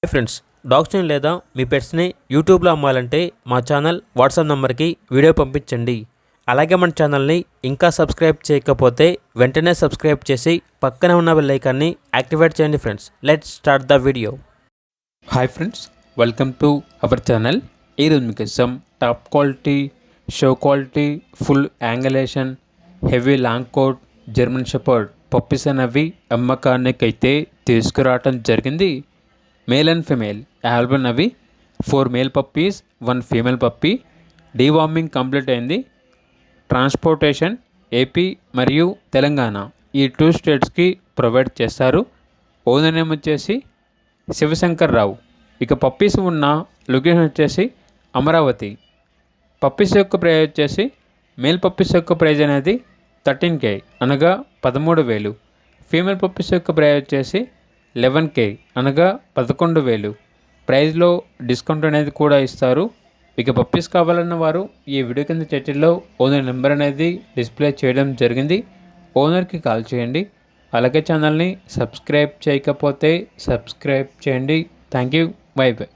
Hi friends, డాగ్స్ని లేదా మీ పెట్స్ని యూట్యూబ్లో అమ్మాలంటే మా ఛానల్ వాట్సాప్ నెంబర్కి వీడియో పంపించండి. అలాగే మన ఛానల్ని ఇంకా సబ్స్క్రైబ్ చేయకపోతే వెంటనే సబ్స్క్రైబ్ చేసి పక్కనే ఉన్న బెల్ ఐకాన్ని యాక్టివేట్ చేయండి. Friends, let's start the video. Hi friends, welcome to our channel. ఈరోజు మీకోసం top quality, show quality, full angulation, heavy long coat, German shepherd puppies అనేవి అమ్మకానికి అయితే తీసుకురావటం జరిగింది. మేల్ అండ్ ఫిమేల్ ఆల్బన్ అవి 4 male puppies, 1 female puppy. Deworming complete అయింది. Transportation AP మరియు తెలంగాణ ఈ 2 స్టేట్స్కి ప్రొవైడ్ చేస్తారు. ఓనర్ నేమ్ వచ్చేసి శివశంకర్ రావు. ఇక పప్పీస్ ఉన్న లొకేషన్ వచ్చేసి అమరావతి. పప్పీస్ యొక్క ప్రైజ్ వచ్చేసి మేల్ పప్పీస్ యొక్క ప్రైజ్ అనేది 13K అనగా 13,000. ఫీమేల్ పప్పీస్ యొక్క ప్రైజ్ వచ్చేసి 11K అనగా 11,000. ప్రైజ్లో డిస్కౌంట్ అనేది కూడా ఇస్తారు. ఇక పప్పీస్ కావాలన్న వారు ఈ వీడియో కింద చర్చల్లో ఓనర్ నెంబర్ అనేది డిస్ప్లే చేయడం జరిగింది. ఓనర్కి కాల్ చేయండి. అలాగే ఛానల్ని సబ్స్క్రైబ్ చేయకపోతే సబ్స్క్రైబ్ చేయండి. Thank you. By by.